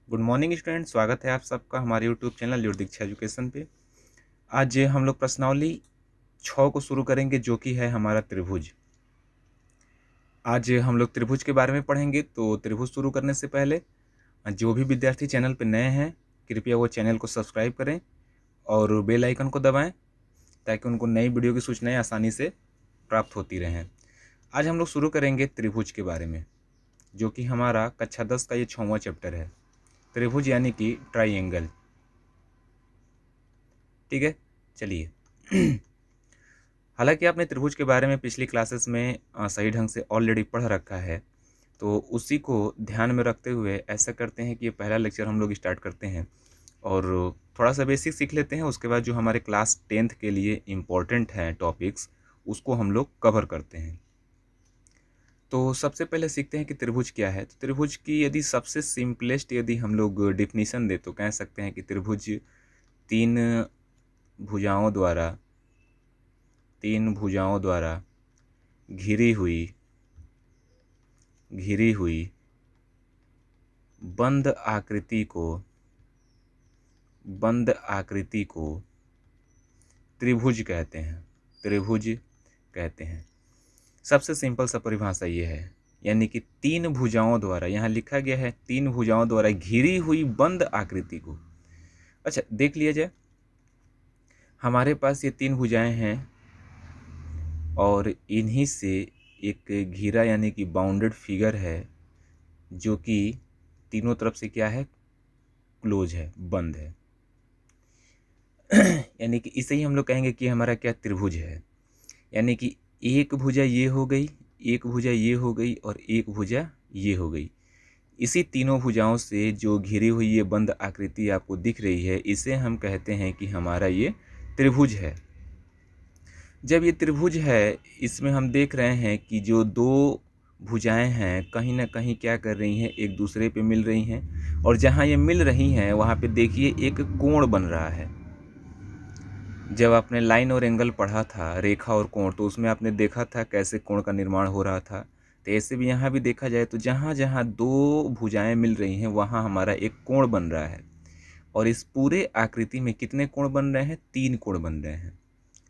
Good morning student, स्वागत है आप सबका हमारे YouTube channel your Diksha education पे। आज हम लोग प्रश्नावली 6 को शुरू करेंगे जो कि है हमारा त्रिभुज। आज हम लोग त्रिभुज के बारे में पढ़ेंगे। तो त्रिभुज शुरू करने से पहले जो भी विद्यार्थी चैनल पर नए हैं कृपया वो चैनल को सब्सक्राइब करें और बेल आइकन को दबाएं ताकि उनको नई वीडियो की सूचनाएं आसानी से प्राप्त होती रहें। आज हम लोग शुरू करेंगे त्रिभुज के बारे में, जो कि हमारा कक्षा 10 का ये 6वां चैप्टर है, त्रिभुज यानी कि ट्राइएंगल। ठीक है, चलिए। हालांकि आपने त्रिभुज के बारे में पिछली क्लासेस में सही ढंग से ऑलरेडी पढ़ रखा है, तो उसी को ध्यान में रखते हुए ऐसा करते हैं कि ये पहला लेक्चर हम लोग स्टार्ट करते हैं और थोड़ा सा बेसिक सीख लेते हैं। उसके बाद जो हमारे क्लास 10th के लिए इम्पोर्टेंट हैं टॉपिक्स, उसको हम लोग कवर करते हैं। तो सबसे पहले सीखते हैं कि त्रिभुज क्या है। तो त्रिभुज की यदि सबसे सिंपलेस्ट यदि हम लोग डिफिनीशन दे तो कह सकते हैं कि त्रिभुज तीन भुजाओं द्वारा घिरी हुई बंद आकृति को त्रिभुज कहते हैं। सबसे सिंपल सा परिभाषा ये है, यानी कि तीन भुजाओं द्वारा, यहाँ लिखा गया है तीन भुजाओं द्वारा घिरी हुई बंद आकृति को। अच्छा, देख लिया जाए, हमारे पास ये तीन भुजाएं हैं और इन्हीं से एक घिरा यानी कि बाउंडेड फिगर है जो कि तीनों तरफ से क्या है, क्लोज है, बंद है। यानी कि इसे ही हम लोग कहेंगे कि हमारा क्या त्रिभुज है। यानी कि एक भुजा ये हो गई, एक भुजा ये हो गई और एक भुजा ये हो गई। इसी तीनों भुजाओं से जो घिरी हुई ये बंद आकृति आपको दिख रही है, इसे हम कहते हैं कि हमारा ये त्रिभुज है। जब ये त्रिभुज है, इसमें हम देख रहे हैं कि जो दो भुजाएं हैं कहीं ना कहीं क्या कर रही हैं, एक दूसरे पे मिल रही हैं, और जहाँ ये मिल रही हैं वहाँ पे देखिए एक कोण बन रहा है। जब आपने लाइन और एंगल पढ़ा था, रेखा और कोण, तो उसमें आपने देखा था कैसे कोण का निर्माण हो रहा था। तो ऐसे भी यहाँ भी देखा जाए तो जहाँ जहाँ दो भुजाएं मिल रही हैं वहाँ हमारा एक कोण बन रहा है। और इस पूरे आकृति में कितने कोण बन रहे हैं? 3 कोण बन रहे हैं।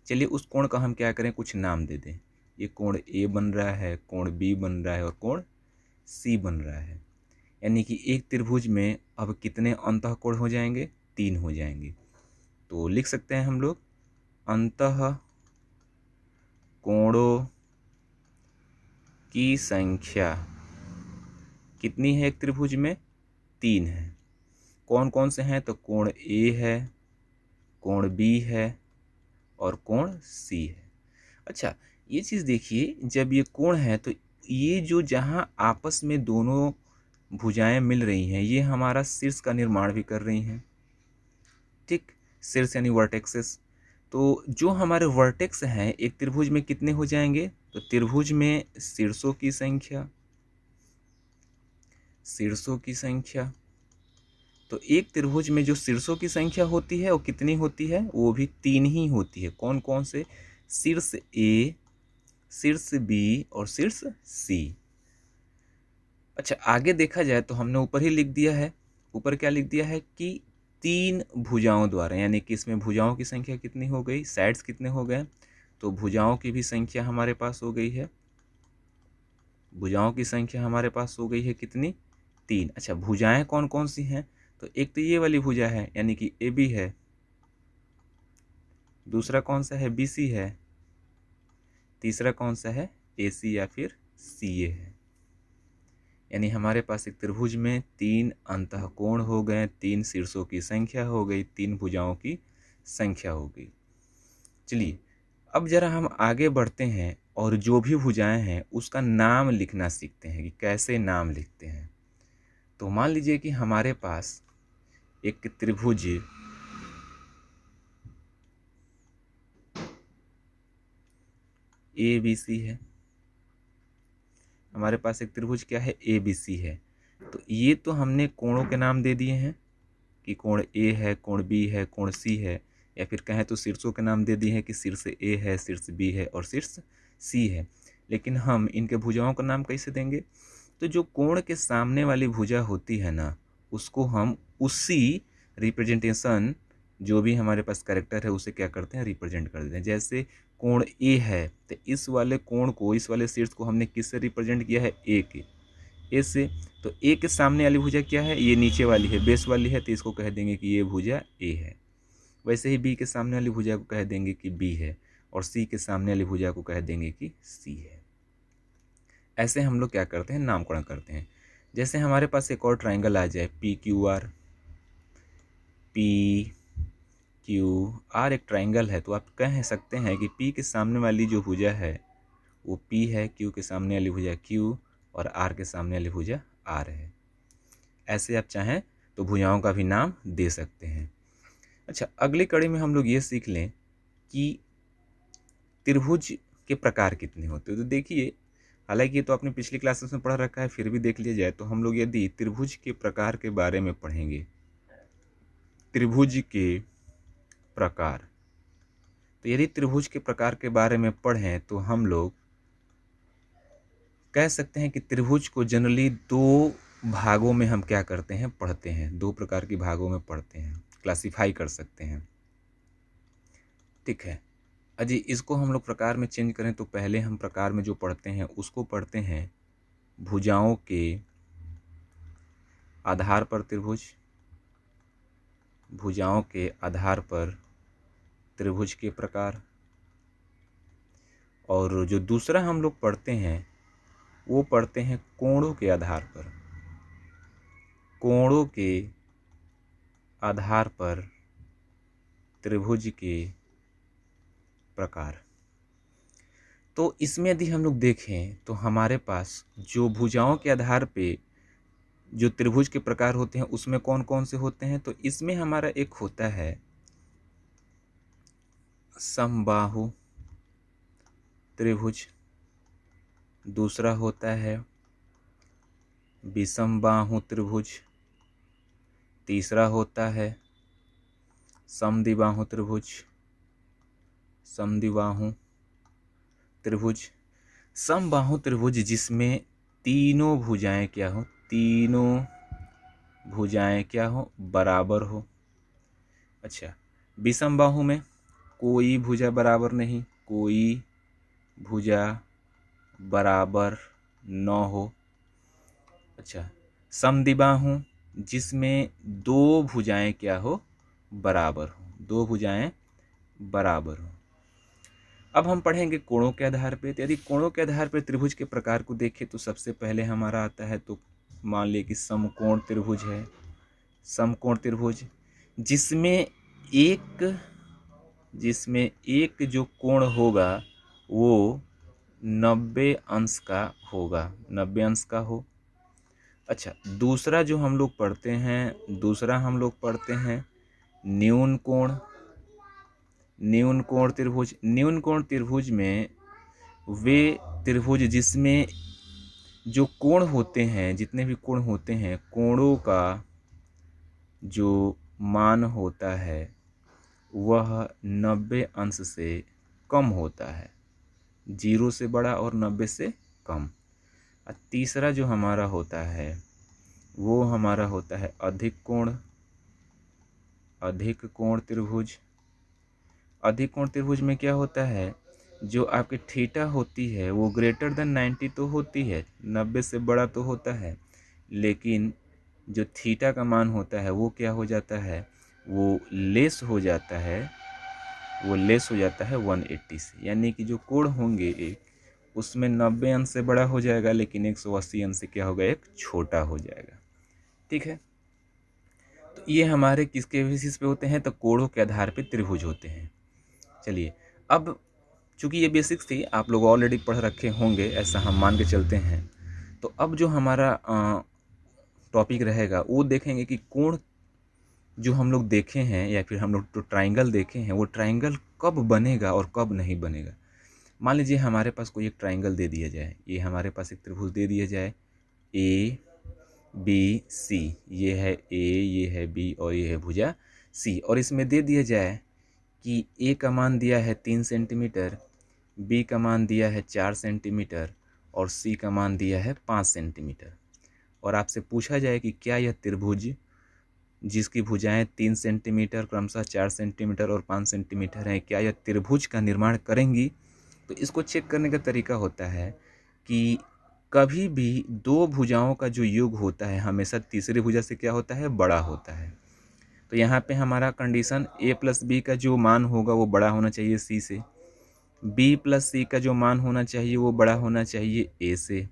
चलिए उस कोण का हम क्या करें, कुछ नाम दे दें। ये कोण ए बन रहा है, कोण बी बन रहा है और कोण सी बन रहा है। यानी कि एक त्रिभुज में अब कितने अंतःकोण हो जाएंगे? 3 हो जाएंगे। तो लिख सकते हैं हम लोग, अंतः कोणों की संख्या कितनी है एक त्रिभुज में? 3 है। कौन कौन से हैं? तो कोण ए है, कोण बी है और कोण सी है। अच्छा, ये चीज़ देखिए, जब ये कोण है तो ये जो जहाँ आपस में दोनों भुजाएं मिल रही हैं, ये हमारा शीर्ष का निर्माण भी कर रही हैं। ठीक, शीर्ष यानी वर्टेक्सेस। तो जो हमारे वर्टेक्स हैं एक त्रिभुज में कितने हो जाएंगे? तो त्रिभुज में शीर्षों की संख्या, तो एक त्रिभुज में जो शीर्षों की संख्या होती है वो कितनी होती है? वो भी 3 ही होती है। कौन कौन से? शीर्ष ए, शीर्ष बी और शीर्ष सी। अच्छा, आगे देखा जाए तो हमने ऊपर ही लिख दिया है, ऊपर क्या लिख दिया है कि 3 भुजाओं द्वारा, यानी कि इसमें भुजाओं की संख्या कितनी हो गई, साइड्स कितने हो गए, तो भुजाओं की भी संख्या हमारे पास हो गई है। भुजाओं की संख्या हमारे पास हो गई है कितनी? 3। अच्छा, भुजाएं कौन कौन सी हैं? तो एक तो ये वाली भुजा है यानी कि ए बी है, दूसरा कौन सा है? बी सी है, तीसरा कौन सा है? ए सी या फिर सी ए है। यानी हमारे पास एक त्रिभुज में 3 अंतःकोण हो गए, 3 शीर्षों की संख्या हो गई, 3 भुजाओं की संख्या हो गई। चलिए अब जरा हम आगे बढ़ते हैं और जो भी भुजाएं हैं उसका नाम लिखना सीखते हैं कि कैसे नाम लिखते हैं। तो मान लीजिए कि हमारे पास एक त्रिभुज ए बी सी है। हमारे पास एक त्रिभुज क्या है? ए बी सी है। तो ये तो हमने कोणों के नाम दे दिए हैं कि कोण ए है, कोण बी है, कोण सी है, या फिर कहें तो शीर्षों के नाम दे दिए हैं कि शीर्ष ए है, शीर्ष बी है और शीर्ष सी है। लेकिन हम इनके भुजाओं का नाम कैसे देंगे? तो जो कोण के सामने वाली भुजा होती है ना, उसको हम उसी रिप्रेजेंटेशन जो भी हमारे पास कैरेक्टर है उसे क्या करते हैं, रिप्रेजेंट कर देते हैं। जैसे कोण ए है तो इस वाले कोण को, इस वाले शीर्ष को हमने किससे रिप्रेजेंट किया है, ए के, ए से। तो ए के सामने वाली भुजा क्या है, ये नीचे वाली है, बेस वाली है, तो इसको कह देंगे कि ये भुजा ए है। वैसे ही बी के सामने वाली भुजा को कह देंगे कि बी है, और सी के सामने वाली भुजा को कह देंगे कि सी है। ऐसे हम लोग क्या करते हैं, नामकरण करते हैं। जैसे हमारे पास एक और ट्राइंगल आ जाए, P Q R, P Q R एक ट्राइंगल है, तो आप कह सकते हैं कि पी के सामने वाली जो भुजा है वो पी है, क्यू के सामने वाली भुजा क्यू, और आर के सामने वाली भुजा आर है। ऐसे आप चाहें तो भुजाओं का भी नाम दे सकते हैं। अच्छा, अगली कड़ी में हम लोग ये सीख लें कि त्रिभुज के प्रकार कितने होते हैं। तो देखिए, हालांकि ये तो आपने पिछली क्लासेस में पढ़ा रखा है, फिर भी देख लिया जाए तो हम लोग यदि त्रिभुज के प्रकार के बारे में पढ़ेंगे, त्रिभुज के प्रकार, तो यदि त्रिभुज के प्रकार के बारे में पढ़ें तो हम लोग कह सकते हैं कि त्रिभुज को जनरली दो भागों में हम क्या करते हैं, पढ़ते हैं। दो प्रकार के भागों में पढ़ते हैं, क्लासिफाई कर सकते हैं। ठीक है अजी, इसको हम लोग प्रकार में चेंज करें तो पहले हम प्रकार में जो पढ़ते हैं उसको पढ़ते हैं भुजाओं के आधार पर त्रिभुज, भुजाओं के आधार पर त्रिभुज के प्रकार। और जो दूसरा हम लोग पढ़ते हैं वो पढ़ते हैं कोणों के आधार पर, कोणों के आधार पर त्रिभुज के प्रकार। तो इसमें यदि हम लोग देखें तो हमारे पास जो भुजाओं के आधार पे जो त्रिभुज के प्रकार होते हैं उसमें कौन कौन से होते हैं, तो इसमें हमारा एक होता है समबाहु त्रिभुज, दूसरा होता है विषमबाहु त्रिभुज, तीसरा होता है समद्विबाहु त्रिभुज, समद्विबाहु त्रिभुज। समबाहु त्रिभुज जिसमें तीनों भुजाएं क्या हो, तीनों भुजाएं क्या हो, बराबर हो। अच्छा, विषमबाहु में कोई भुजा बराबर नहीं, कोई भुजा बराबर न हो। अच्छा, समद्विबाहु जिसमें दो भुजाएं क्या हो, बराबर हो, दो भुजाएं बराबर हो। अब हम पढ़ेंगे कोणों के आधार पे। तो यदि कोणों के आधार पर त्रिभुज के प्रकार को देखें तो सबसे पहले हमारा आता है, तो मान लिया कि समकोण त्रिभुज है। समकोण त्रिभुज जिसमें एक जो कोण होगा वो 90 अंश का होगा, 90 अंश का हो। अच्छा, दूसरा जो हम लोग पढ़ते हैं, दूसरा हम लोग पढ़ते हैं न्यून कोण, न्यून कोण त्रिभुज। न्यून कोण त्रिभुज में वे त्रिभुज जिसमें जो कोण होते हैं, जितने भी कोण होते हैं, कोणों का जो मान होता है वह 90 अंश से कम होता है, 0 से बड़ा और 90 से कम। और तीसरा जो हमारा होता है वो हमारा होता है अधिक कोण, अधिक कोण त्रिभुज। अधिक कोण त्रिभुज में क्या होता है, जो आपकी थीटा होती है वो ग्रेटर देन 90 तो होती है, 90 से बड़ा तो होता है, लेकिन जो थीटा का मान होता है वो क्या हो जाता है, वो लेस हो जाता है, वो लेस हो जाता है 180 से। यानी कि जो कोण होंगे एक, उसमें 90 अंश से बड़ा हो जाएगा, लेकिन 180 अंश से क्या होगा, एक छोटा हो जाएगा। ठीक है, तो ये हमारे किसके बेसिस पे होते हैं, तो कोणों के आधार पे त्रिभुज होते हैं। चलिए, अब चूंकि ये बेसिक्स थी, आप लोग ऑलरेडी पढ़ रखे होंगे ऐसा हम मान के चलते हैं। तो अब जो हमारा टॉपिक रहेगा वो देखेंगे कि कोण जो हम लोग देखे हैं या फिर हम लोग जो ट्राइंगल देखे हैं वो ट्राइंगल कब बनेगा और कब नहीं बनेगा। मान लीजिए हमारे पास कोई एक ट्राइंगल दे दिया जाए, ये हमारे पास एक त्रिभुज दे दिया जाए ए बी सी, ये है ए, ये है बी और ये है भुजा सी, और इसमें दे दिया जाए कि ए का मान दिया है 3 सेंटीमीटर, बी का मान दिया है 4 सेंटीमीटर और सी का मान दिया है 5 सेंटीमीटर। और आपसे पूछा जाए कि क्या यह त्रिभुज जिसकी भुजाएं 3 सेंटीमीटर क्रमशः 4 सेंटीमीटर और 5 सेंटीमीटर हैं, क्या यह त्रिभुज का निर्माण करेंगी, तो इसको चेक करने का तरीका होता है कि कभी भी दो भुजाओं का जो योग होता है हमेशा तीसरी भुजा से क्या होता है, बड़ा होता है। तो यहाँ पे हमारा कंडीशन a प्लस बी का जो मान होगा वो बड़ा होना चाहिए c से, b प्लस सी का जो मान होना चाहिए वो बड़ा होना चाहिए a से,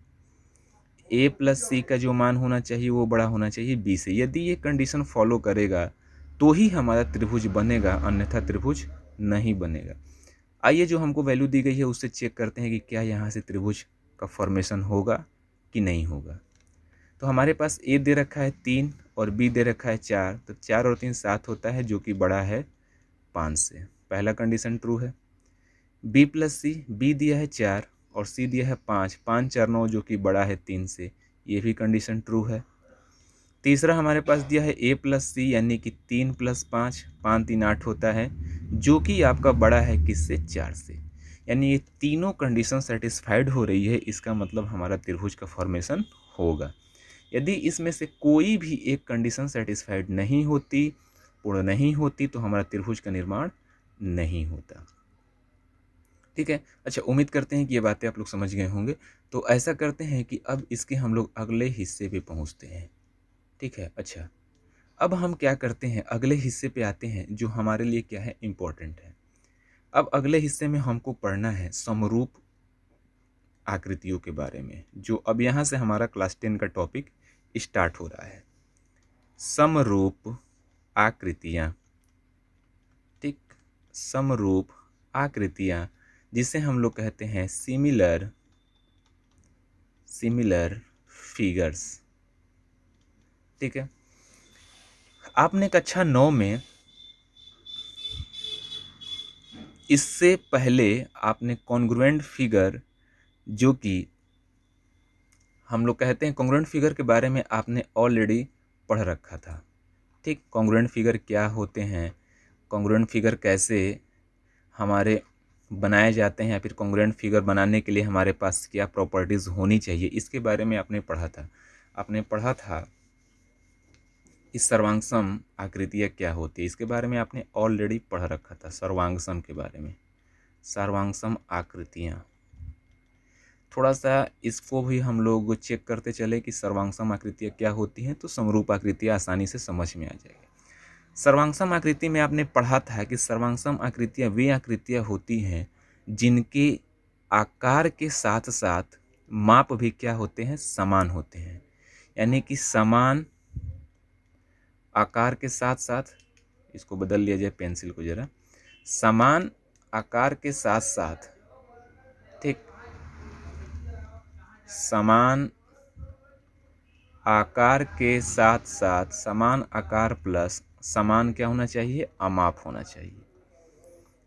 a प्लस सी का जो मान होना चाहिए वो बड़ा होना चाहिए b से। यदि ये कंडीशन फॉलो करेगा तो ही हमारा त्रिभुज बनेगा, अन्यथा त्रिभुज नहीं बनेगा। आइए जो हमको वैल्यू दी गई है उससे चेक करते हैं कि क्या यहाँ से त्रिभुज का फॉर्मेशन होगा कि नहीं होगा। तो हमारे पास a दे रखा है 3 और b दे रखा है 4, तो 4 और 3 7 होता है जो कि बड़ा है 5 से। पहला कंडीशन ट्रू है। b प्लस सी, b दिया है 4 और c दिया है 5, 5 4 9 जो कि बड़ा है 3 से, ये भी कंडीशन ट्रू है। तीसरा हमारे पास दिया है a प्लस सी यानी कि 3 प्लस 5, 5 3 8 होता है जो कि आपका बड़ा है किससे, 4 से। यानी ये तीनों कंडीशन सेटिस्फाइड हो रही है, इसका मतलब हमारा त्रिभुज का फॉर्मेशन होगा। यदि इसमें से कोई भी एक कंडीशन सेटिस्फाइड नहीं होती, पूर्ण नहीं होती, तो हमारा त्रिभुज का निर्माण नहीं होता। ठीक है, अच्छा उम्मीद करते हैं कि ये बातें आप लोग समझ गए होंगे। तो ऐसा करते हैं कि अब इसके हम लोग अगले हिस्से पे पहुंचते हैं। ठीक है, अच्छा अब हम क्या करते हैं, अगले हिस्से पे आते हैं जो हमारे लिए क्या है, इम्पोर्टेंट है। अब अगले हिस्से में हमको पढ़ना है समरूप आकृतियों के बारे में, जो अब यहाँ से हमारा क्लास 10 का टॉपिक स्टार्ट हो रहा है। समरूप आकृतियाँ, ठीक, समरूप आकृतियाँ जिसे हम लोग कहते हैं सिमिलर फिगर्स। ठीक है, आपने कक्षा 9 में इससे पहले आपने कॉन्ग्रुएंट फिगर, जो कि हम लोग कहते हैं कॉन्ग्रुएंट फिगर के बारे में आपने ऑलरेडी पढ़ रखा था। ठीक, कॉन्ग्रुएंट फिगर क्या होते हैं, कॉन्ग्रुएंट फिगर कैसे हमारे बनाए जाते हैं, या फिर कॉन्ग्रुएंट फिगर बनाने के लिए हमारे पास क्या प्रॉपर्टीज़ होनी चाहिए, इसके बारे में आपने पढ़ा था। आपने पढ़ा था इस सर्वांगसम आकृतियाँ क्या होती है, इसके बारे में आपने ऑलरेडी पढ़ रखा था, सर्वांगसम के बारे में। सर्वांगसम आकृतियाँ, थोड़ा सा इसको भी हम लोग चेक करते चले कि सर्वांगसम आकृतियाँ क्या होती हैं, तो समरूप आकृतियाँ आसानी से समझ में आ जाएगी। सर्वांगसम आकृति में आपने पढ़ा था कि सर्वांगसम आकृतियाँ वे आकृतियाँ होती हैं जिनके आकार के साथ साथ माप भी क्या होते हैं, समान होते हैं। यानी कि समान आकार के साथ साथ, इसको बदल लिया जाए पेंसिल को जरा, समान आकार के साथ साथ, ठीक, समान आकार के साथ साथ, समान आकार प्लस समान क्या होना चाहिए, अमाप होना चाहिए।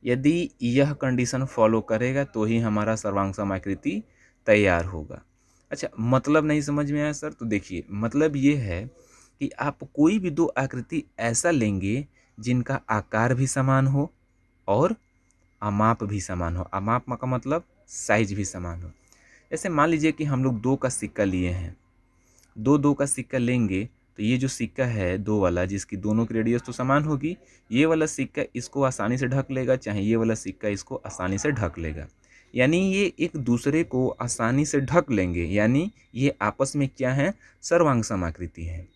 यदि यह कंडीशन फॉलो करेगा तो ही हमारा सर्वांगसम आकृति तैयार होगा। अच्छा, मतलब नहीं समझ में आया सर? तो देखिए, मतलब ये है कि आप कोई भी दो आकृति ऐसा लेंगे जिनका आकार भी समान हो और अमाप भी समान हो। अमाप का मतलब साइज भी समान हो। जैसे मान लीजिए कि हम लोग 2 का सिक्का लिए हैं, 2 का सिक्का लेंगे तो ये जो सिक्का है 2 वाला, जिसकी दोनों की रेडियस तो समान होगी, ये वाला सिक्का इसको आसानी से ढक लेगा, चाहे ये वाला सिक्का इसको आसानी से ढक लेगा। यानी ये एक दूसरे को आसानी से ढक लेंगे, यानी ये आपस में क्या है, सर्वांगसम आकृति है।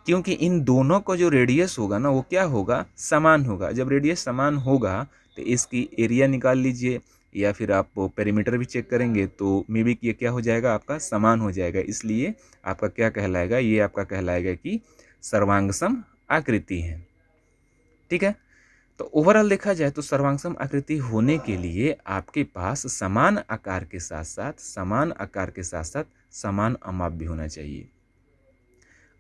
क्योंकि इन दोनों का जो रेडियस होगा ना वो क्या होगा, समान होगा। जब रेडियस समान होगा तो इसकी एरिया निकाल लीजिए, या फिर आप पेरीमीटर भी चेक करेंगे तो मे बी ये क्या हो जाएगा, आपका समान हो जाएगा। इसलिए आपका क्या कहलाएगा, ये आपका कहलाएगा कि सर्वांगसम आकृति है। ठीक है, तो ओवरऑल देखा जाए तो सर्वांगसम आकृति होने के लिए आपके पास समान आकार के साथ साथ समान अमाप भी होना चाहिए।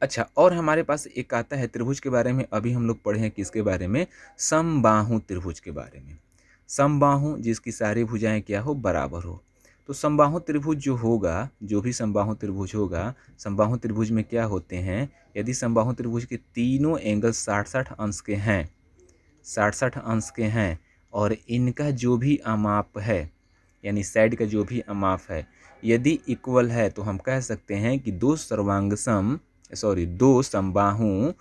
अच्छा, और हमारे पास एक आता है त्रिभुज के बारे में, अभी हम लोग पढ़े हैं किसके बारे में, समबाहु त्रिभुज के बारे में। समबाहु जिसकी सारी भुजाएं क्या हो, बराबर हो। तो समबाहु त्रिभुज जो होगा, जो भी समबाहु त्रिभुज होगा, समबाहु त्रिभुज में क्या होते हैं, यदि समबाहु त्रिभुज के तीनों एंगल 60-60 अंश के हैं, 60-60 अंश के हैं, और इनका जो भी अमाप है, यानी साइड का जो भी अमाप है, यदि इक्वल है तो हम कह सकते हैं कि दो समबाहु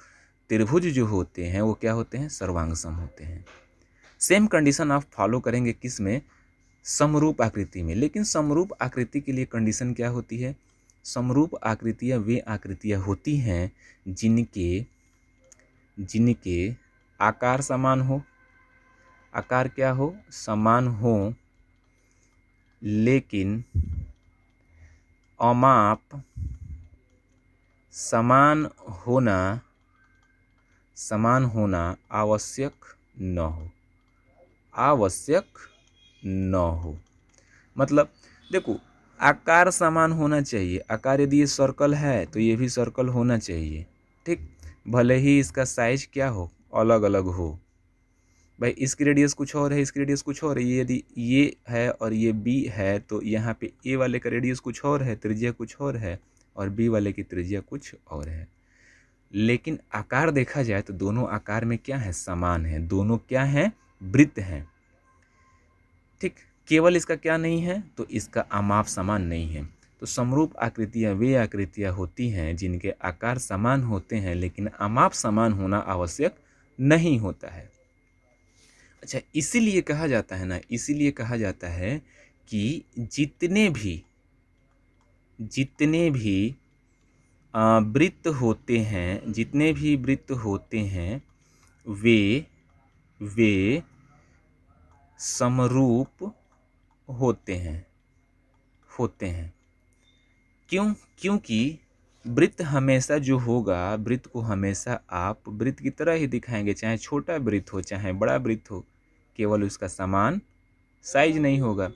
त्रिभुज जो होते हैं वो क्या होते हैं, सर्वांग सम होते हैं। सेम कंडीशन आप फॉलो करेंगे किस में, समरूप आकृति में। लेकिन समरूप आकृति के लिए कंडीशन क्या होती है, समरूप आकृतियाँ वे आकृतियाँ होती हैं जिनके आकार समान हो, आकार क्या हो, समान हो, लेकिन अमाप समान होना आवश्यक न हो। मतलब देखो, आकार समान होना चाहिए। आकार यदि ये सर्कल है तो ये भी सर्कल होना चाहिए, ठीक। भले ही इसका साइज क्या हो, अलग अलग हो। भाई इसकी रेडियस कुछ और है, इसकी रेडियस कुछ और है। ये यदि ये है और ये बी है तो यहाँ पे ए वाले का रेडियस कुछ और है, त्रिज्या कुछ और है, और बी वाले की त्रिज्या कुछ और है। लेकिन आकार देखा जाए तो दोनों आकार में क्या है, समान है। दोनों क्या है, वृत्त हैं, ठीक। केवल इसका क्या नहीं है, तो इसका अमाप समान नहीं है। तो समरूप आकृतियाँ वे आकृतियाँ होती हैं जिनके आकार समान होते हैं लेकिन अमाप समान होना आवश्यक नहीं होता है। अच्छा, इसीलिए कहा जाता है कि जितने भी वृत्त होते हैं वे समरूप होते हैं। क्यों? क्योंकि वृत्त हमेशा जो होगा, वृत्त को हमेशा आप वृत्त की तरह ही दिखाएंगे, चाहे छोटा वृत्त हो चाहे बड़ा वृत्त हो, केवल उसका समान साइज नहीं होगा।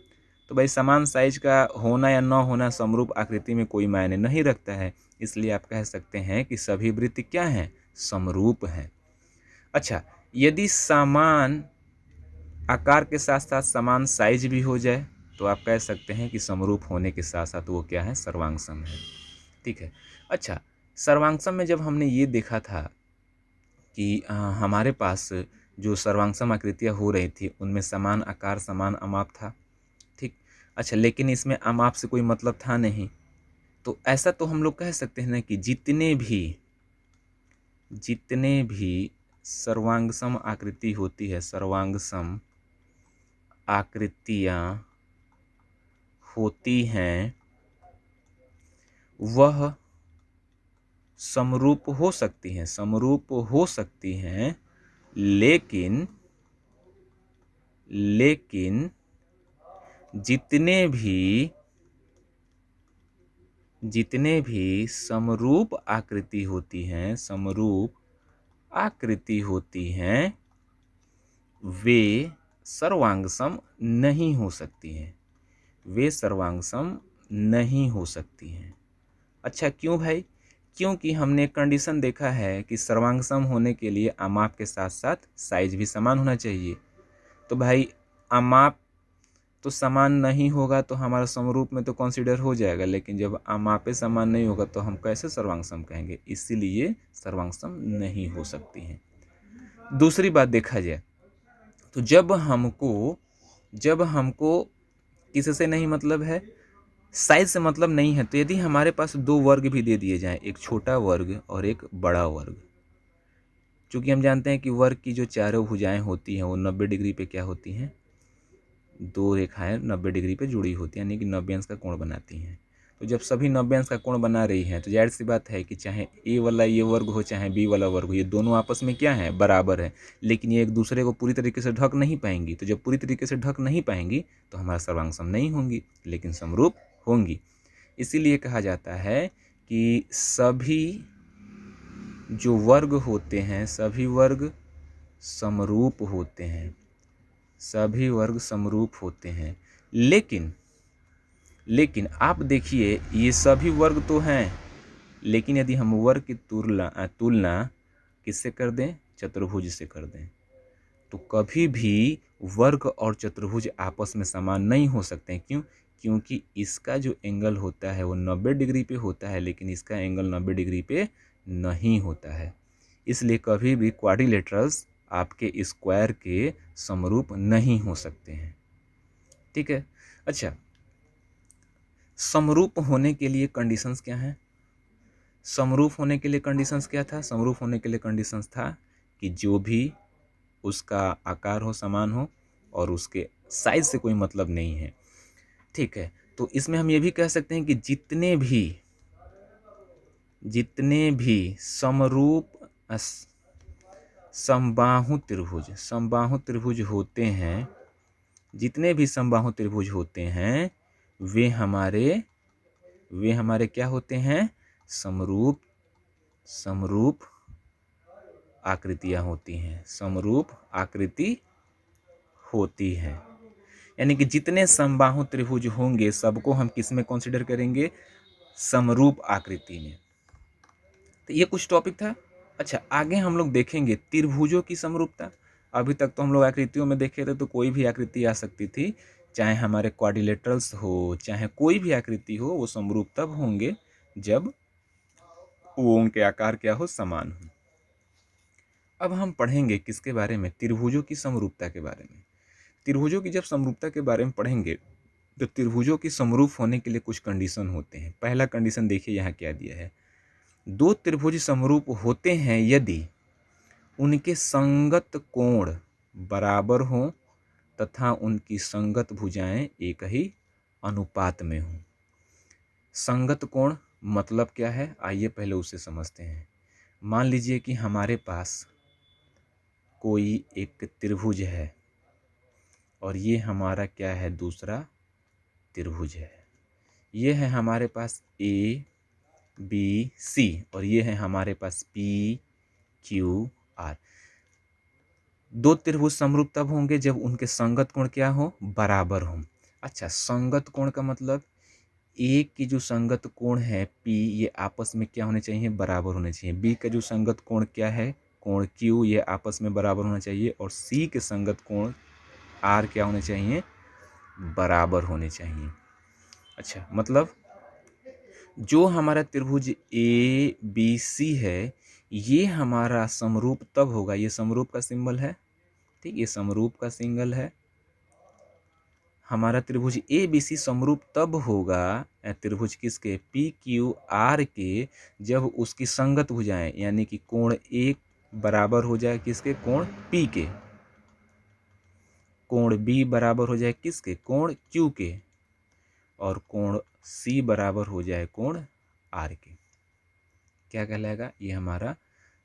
तो भाई समान साइज का होना या न होना समरूप आकृति में कोई मायने नहीं रखता है। इसलिए आप कह सकते हैं कि सभी वृत्त क्या हैं, समरूप हैं। अच्छा, यदि समान आकार के साथ साथ समान साइज भी हो जाए तो आप कह सकते हैं कि समरूप होने के साथ साथ वो क्या है, सर्वांग सम है, ठीक है। अच्छा, सर्वांग सम में जब हमने ये देखा था कि हमारे पास जो सर्वांग सम आकृतियाँ हो रही थी उनमें समान आकार समान अमाप था, ठीक। अच्छा, लेकिन इसमें अमाप से कोई मतलब था नहीं। तो ऐसा तो हम लोग कह सकते हैं ना कि जितने भी सर्वांग सम आकृति होती है, सर्वांग सम आकृतियाँ होती हैं वह समरूप हो सकती हैं, लेकिन जितने भी समरूप आकृति होती हैं वे सर्वांग सम नहीं हो सकती हैं। अच्छा, क्यों भाई? क्योंकि हमने कंडीशन देखा है कि सर्वांग सम होने के लिए अमाप के साथ साथ साइज भी समान होना चाहिए। तो भाई अमाप तो समान नहीं होगा तो हमारा समरूप में तो कंसीडर हो जाएगा, लेकिन जब अमापे समान नहीं होगा तो हम कैसे सर्वांग सम कहेंगे? इसीलिए सर्वांग सम नहीं हो सकती हैं। दूसरी बात देखा जाए तो जब हमको किससे नहीं मतलब है, साइज से मतलब नहीं है, तो यदि हमारे पास दो वर्ग भी दे दिए जाएं, एक छोटा वर्ग और एक बड़ा वर्ग, चूँकि हम जानते हैं कि वर्ग की जो चारों भुजाएं होती हैं वो 90 डिग्री पे क्या होती हैं, दो रेखाएं 90 डिग्री पे जुड़ी होती हैं, यानी कि 90 अंश का कोण बनाती हैं। तो जब सभी 90 अंश का कोण बना रही हैं तो जाहिर सी बात है कि चाहे ए वाला ये वर्ग हो चाहे बी वाला वर्ग हो, ये दोनों आपस में क्या है, बराबर है। लेकिन ये एक दूसरे को पूरी तरीके से ढक नहीं पाएंगी। तो जब पूरी तरीके से ढक नहीं पाएंगी तो हमारा सर्वांग सम नहीं होंगी, लेकिन समरूप होंगी। इसीलिए कहा जाता है कि सभी जो वर्ग होते हैं सभी वर्ग समरूप होते हैं। लेकिन आप देखिए, ये सभी वर्ग तो हैं, लेकिन यदि हम वर्ग की तुलना किससे कर दें, चतुर्भुज से कर दें, तो कभी भी वर्ग और चतुर्भुज आपस में समान नहीं हो सकते हैं। क्यों? क्योंकि इसका जो एंगल होता है वो 90 डिग्री पे होता है, लेकिन इसका एंगल 90 डिग्री पे नहीं होता है। इसलिए कभी भी क्वाड्रिलेटरल्स आपके स्क्वायर के समरूप नहीं हो सकते हैं, ठीक है। अच्छा, समरूप होने के लिए कंडीशंस क्या हैं? समरूप होने के लिए कंडीशंस क्या था? समरूप होने के लिए कंडीशंस था कि जो भी उसका आकार हो समान हो और उसके साइज से कोई मतलब नहीं है। ठीक है, तो इसमें हम ये भी कह सकते हैं कि जितने भी समरूप समबाहु त्रिभुज होते हैं, जितने भी समबाहु त्रिभुज होते हैं वे हमारे क्या होते हैं? समरूप आकृतियां होती हैं, समरूप आकृति होती है। यानी कि जितने समबाहु त्रिभुज होंगे सबको हम किस में कंसीडर करेंगे? समरूप आकृति में। तो ये कुछ टॉपिक था। अच्छा, आगे हम लोग देखेंगे त्रिभुजों की समरूपता। अभी तक तो हम लोग आकृतियों में देखे थे, तो कोई भी आकृति आ सकती थी, चाहे हमारे क्वाड्रिलेटरल्स हो, चाहे कोई भी आकृति हो, वो समरूप तब होंगे जब वो उनके आकार क्या हो? समान हो। अब हम पढ़ेंगे किसके बारे में? त्रिभुजों की समरूपता के बारे में। त्रिभुजों की जब समरूपता के बारे में पढ़ेंगे तो त्रिभुजों की समरूप होने के लिए कुछ कंडीशन होते हैं। पहला कंडीशन देखिए यहाँ क्या दिया है। दो त्रिभुज समरूप होते हैं यदि उनके संगत कोण बराबर हों तथा उनकी संगत भुजाएं एक ही अनुपात में हों। संगत कोण मतलब क्या है? आइए पहले उसे समझते हैं। मान लीजिए कि हमारे पास कोई एक त्रिभुज है और ये हमारा क्या है? दूसरा त्रिभुज है। ये है हमारे पास ए बी सी और ये है हमारे पास पी क्यू आर। दो त्रिभुज समरूप तब होंगे जब उनके संगत कोण क्या हो? बराबर हो। अच्छा, संगत कोण का मतलब ए की जो संगत कोण है पी, ये आपस में क्या होने चाहिए? बराबर होने चाहिए। बी का जो संगत कोण क्या है? कोण क्यू, ये आपस में बराबर होना चाहिए। और सी के संगत कोण आर क्या होने चाहिए? बराबर होने चाहिए। अच्छा, मतलब जो हमारा त्रिभुज ए बी सी है ये हमारा समरूप तब होगा, ये समरूप का सिंबल है, ठीक, ये समरूप का सिंगल है। हमारा त्रिभुज ए बी सी समरूप तब होगा त्रिभुज किसके? पी क्यू आर के, जब उसकी संगत भुजाएं यानी कि कोण ए बराबर हो जाए किसके? कोण पी के। कोण बी बराबर हो जाए किसके? कोण क्यू के। और कोण सी बराबर हो जाए कोण आर के। क्या कहलाएगा? ये हमारा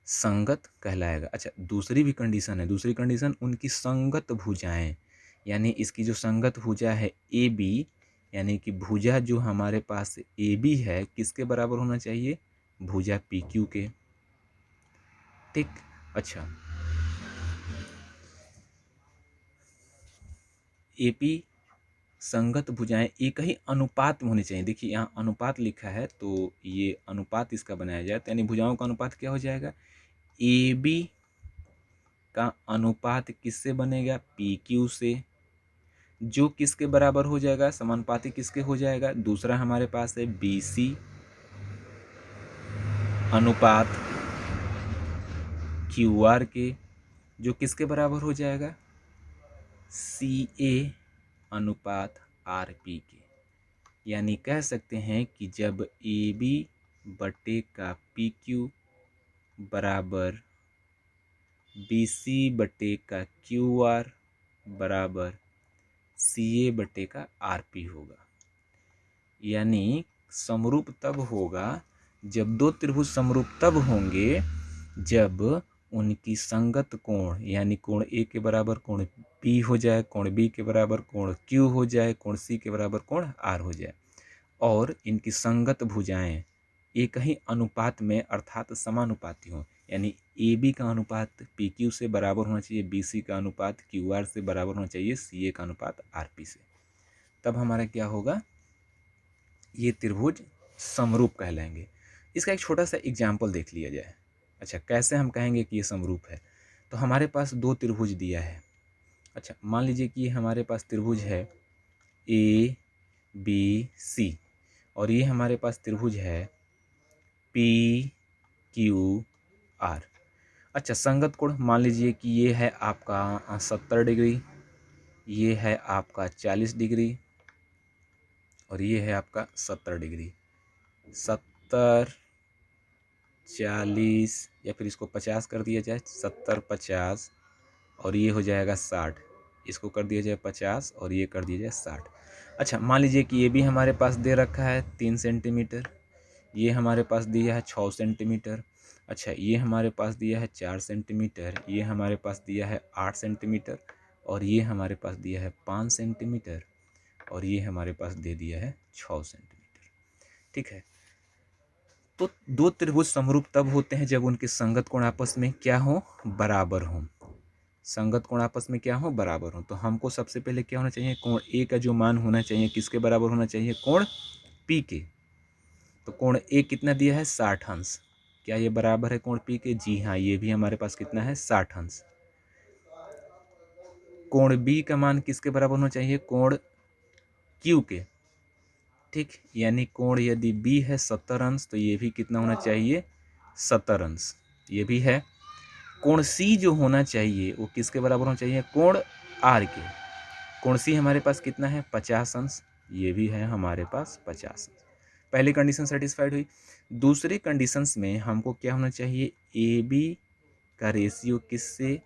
संगत कहलाएगा। अच्छा, दूसरी भी कंडीशन है। दूसरी कंडीशन उनकी संगत भुजाएं, यानी इसकी जो संगत भुजा है ए बी, यानी कि भुजा जो हमारे पास ए बी है किसके बराबर होना चाहिए? भुजा पी क्यू के। ठीक। अच्छा, ए पी संगत भुजाएं एक ही अनुपात में होनी चाहिए। देखिए यहाँ अनुपात लिखा है तो ये अनुपात इसका बनाया जाए, तो यानी भुजाओं का अनुपात क्या हो जाएगा? ए बी का अनुपात किससे बनेगा? पी क्यू से, जो किसके बराबर हो जाएगा? समानुपाती किसके हो जाएगा? दूसरा हमारे पास है बी सी अनुपात क्यू आर के, जो किसके बराबर हो जाएगा? सी ए अनुपात आर पी के। यानी कह सकते हैं कि जब ए बी बटे का पी क्यू बराबर बी सी बटे का क्यू आर बराबर सी ए बटे का आर पी होगा। यानी समरूप तब होगा जब दो त्रिभुज समरूप तब होंगे जब उनकी संगत कोण, यानी कोण ए के बराबर कोण पी हो जाए, कोण बी के बराबर कोण क्यू हो जाए, कोण सी के बराबर कोण आर हो जाए, और इनकी संगत भुजाएं एक ही अनुपात में अर्थात समानुपाती हों। यानी ए बी का अनुपात पी क्यू से बराबर होना चाहिए, बी सी का अनुपात क्यू आर से बराबर होना चाहिए, सी ए का अनुपात आर पी से। तब हमारा क्या होगा? ये त्रिभुज समरूप कहलाएंगे। इसका एक छोटा सा एग्जाम्पल देख लिया जाए। अच्छा, कैसे हम कहेंगे कि ये समरूप है? तो हमारे पास दो त्रिभुज दिया है। अच्छा, मान लीजिए कि हमारे पास त्रिभुज है ए बी सी और ये हमारे पास त्रिभुज है पी क्यू आर। अच्छा, संगत कोण मान लीजिए कि ये है आपका 70 डिग्री, ये है आपका 40 डिग्री और ये है आपका 70 डिग्री। 70, 40 या फिर इसको 50 कर दिया जाए, 70, 50 और ये हो जाएगा 60। इसको कर दिया जाए 50 और ये कर दिया जाए 60। अच्छा, मान लीजिए कि ये भी हमारे पास दे रखा है 3 सेंटीमीटर, ये हमारे पास दिया है 6 सेंटीमीटर। अच्छा, ये हमारे पास दिया है 4 सेंटीमीटर, ये हमारे पास दिया है 8 सेंटीमीटर और ये हमारे पास दिया है 5 सेंटीमीटर और ये हमारे पास दे दिया है 6 सेंटीमीटर। ठीक है, तो दो त्रिभुज समरूप तब होते हैं जब उनके संगत कोण आपस में क्या हो, बराबर हो। संगत कोण आपस में क्या हो, बराबर हो। तो हमको सबसे पहले क्या होना चाहिए, कोण ए का जो मान होना चाहिए किसके बराबर होना चाहिए, कोण पी के। तो कोण ए कितना दिया है, 60 अंश। क्या ये बराबर है कोण पी के? जी हाँ, ये भी हमारे पास कितना है, 60 अंश। कोण बी का मान किसके बराबर होना चाहिए, कोण क्यू के। ठीक, यानी कोण यदि बी है 70 अंश तो ये भी कितना होना चाहिए, 70 अंश। ये भी है। कोण सी जो होना चाहिए वो किसके बराबर होना चाहिए, कोण आर के। कोण सी हमारे पास कितना है, 50 अंश। ये भी है हमारे पास 50 अंश। पहली कंडीशन सेटिस्फाइड हुई। दूसरी कंडीशंस में हमको क्या होना चाहिए, ए बी का रेशियो किससे,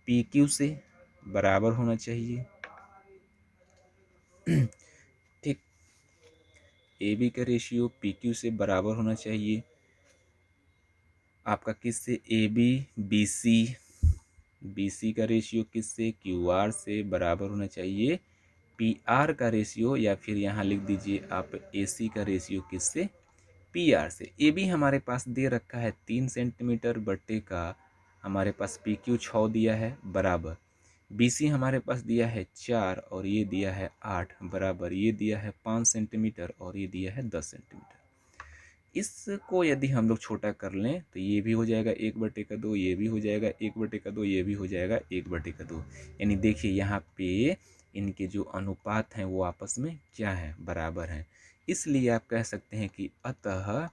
पी क्यू से बराबर होना चाहिए। ठीक, ए बी का रेशियो पी क्यू से बराबर होना चाहिए। आपका किससे, A B B C, B C का रेशियो किससे, क्यू आर से बराबर होना चाहिए। पी आर का रेशियो या फिर यहाँ लिख दीजिए आप ए सी का रेशियो किससे, पी आर से। ए बी हमारे पास दे रखा है 3 सेंटीमीटर बट्टे का हमारे पास पी क्यू 6 दिया है बराबर। बी सी हमारे पास दिया है 4 और ये दिया है 8 बराबर। ये दिया है 5 सेंटीमीटर और ये दिया है 10 सेंटीमीटर। इसको यदि हम लोग छोटा कर लें तो ये भी हो जाएगा 1/2, ये भी हो जाएगा 1/2, ये भी हो जाएगा 1/2। यानी देखिए यहाँ पे इनके जो अनुपात हैं वो आपस में क्या है, बराबर हैं। इसलिए आप कह सकते हैं कि अतः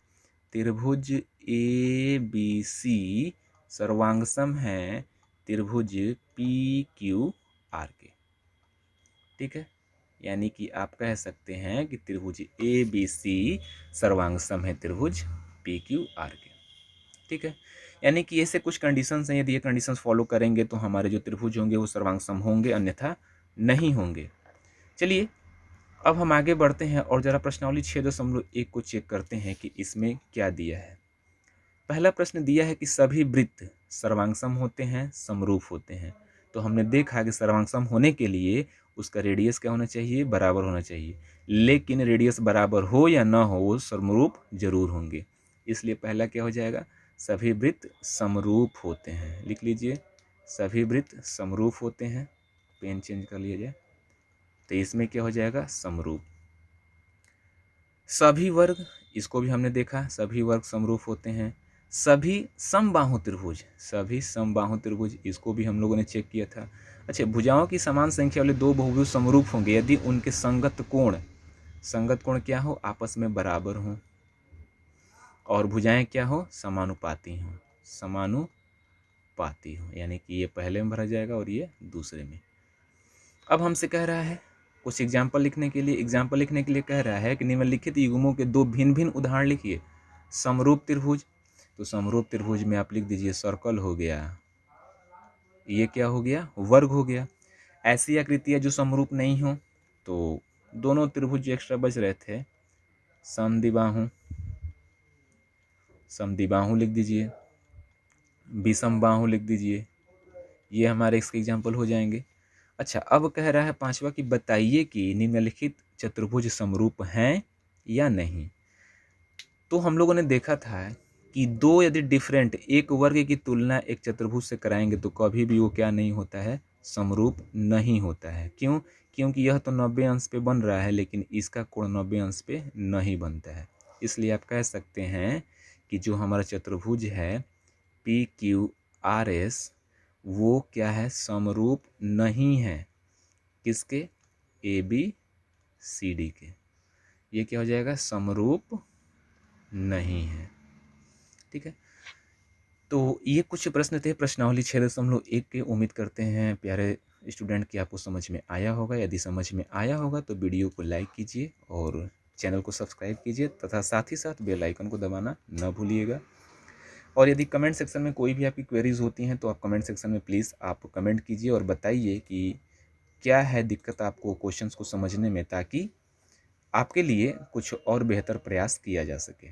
त्रिभुज ए बी सी सर्वांगसम है त्रिभुज पी क्यू आर के। ठीक है, यानी कि आप कह सकते हैं कि त्रिभुज ए बी सी सर्वांगसम है त्रिभुज पी क्यू आर के। ठीक है, यानी कि ऐसे कुछ कंडीशंस हैं, यदि ये कंडीशंस फॉलो करेंगे तो हमारे जो त्रिभुज होंगे वो सर्वांगसम होंगे, अन्यथा नहीं होंगे। चलिए अब हम आगे बढ़ते हैं और जरा प्रश्नावली 6.1 को चेक करते हैं कि इसमें क्या दिया है। पहला प्रश्न दिया है कि सभी वृत्त सर्वांगसम होते हैं, समरूप होते हैं। तो हमने देखा कि सर्वांगसम होने के लिए उसका रेडियस क्या होना चाहिए, बराबर होना चाहिए। लेकिन रेडियस बराबर हो या ना हो वो समरूप जरूर होंगे। इसलिए पहला क्या हो जाएगा, सभी वृत्त समरूप होते हैं। लिख लीजिए, सभी वृत्त समरूप होते हैं। पेन चेंज कर लिया जाए तो इसमें क्या हो जाएगा, समरूप। सभी वर्ग, इसको भी हमने देखा, सभी वर्ग समरूप होते हैं। सभी समबाहु त्रिभुज, सभी समबाहु त्रिभुज, इसको भी हम लोगों ने चेक किया था। अच्छा, भुजाओं की समान संख्या वाले दो बहुभुज समरूप होंगे यदि उनके संगत कोण, संगत कोण क्या हो, आपस में बराबर हों और भुजाएं क्या हो, समानुपाती हों, समानुपाती हों। यानी कि ये पहले में भरा जाएगा और ये दूसरे में। अब हमसे कह रहा है कुछ एग्जाम्पल लिखने के लिए, एग्जाम्पल लिखने के लिए कह रहा है कि निम्नलिखित युग्मों के दो भिन्न भिन्न उदाहरण लिखिए। समरूप त्रिभुज, तो समरूप त्रिभुज में आप लिख दीजिए सर्कल हो गया, ये क्या हो गया, वर्ग हो गया। ऐसी आकृतियाँ जो समरूप नहीं हो, तो दोनों त्रिभुज जो एक्स्ट्रा बच रहे थे, समद्विबाहु, समद्विबाहु लिख दीजिए, विषमबाहु लिख दीजिए, ये हमारे इसके एग्जाम्पल हो जाएंगे। अच्छा, अब कह रहा है पांचवा कि बताइए कि निम्नलिखित चतुर्भुज समरूप हैं या नहीं। तो हम लोगों ने देखा था कि दो यदि डिफरेंट एक वर्ग की तुलना एक चतुर्भुज से कराएंगे तो कभी भी वो क्या नहीं होता है, समरूप नहीं होता है। क्यों? क्योंकि यह तो 90 अंश पे बन रहा है लेकिन इसका कोण 90 अंश पे नहीं बनता है। इसलिए आप कह सकते हैं कि जो हमारा चतुर्भुज है पी क्यू आर एस वो क्या है, समरूप नहीं है। किसके, ए बी सी डी के। ये क्या हो जाएगा, समरूप नहीं है। ठीक है, तो ये कुछ प्रश्न थे प्रश्नावली 6.1 के। उम्मीद करते हैं प्यारे स्टूडेंट कि आपको समझ में आया होगा। यदि समझ में आया होगा तो वीडियो को लाइक कीजिए और चैनल को सब्सक्राइब कीजिए तथा साथ ही साथ बेल आइकन को दबाना न भूलिएगा। और यदि कमेंट सेक्शन में कोई भी आपकी क्वेरीज होती हैं तो आप कमेंट सेक्शन में प्लीज़ आप कमेंट कीजिए और बताइए कि क्या है दिक्कत आपको क्वेश्चंस को समझने में, ताकि आपके लिए कुछ और बेहतर प्रयास किया जा सके।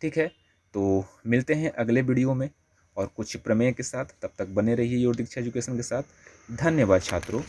ठीक है, तो मिलते हैं अगले वीडियो में और कुछ प्रमेय के साथ। तब तक बने रहिए योर दीक्षा एजुकेशन के साथ। धन्यवाद छात्रों।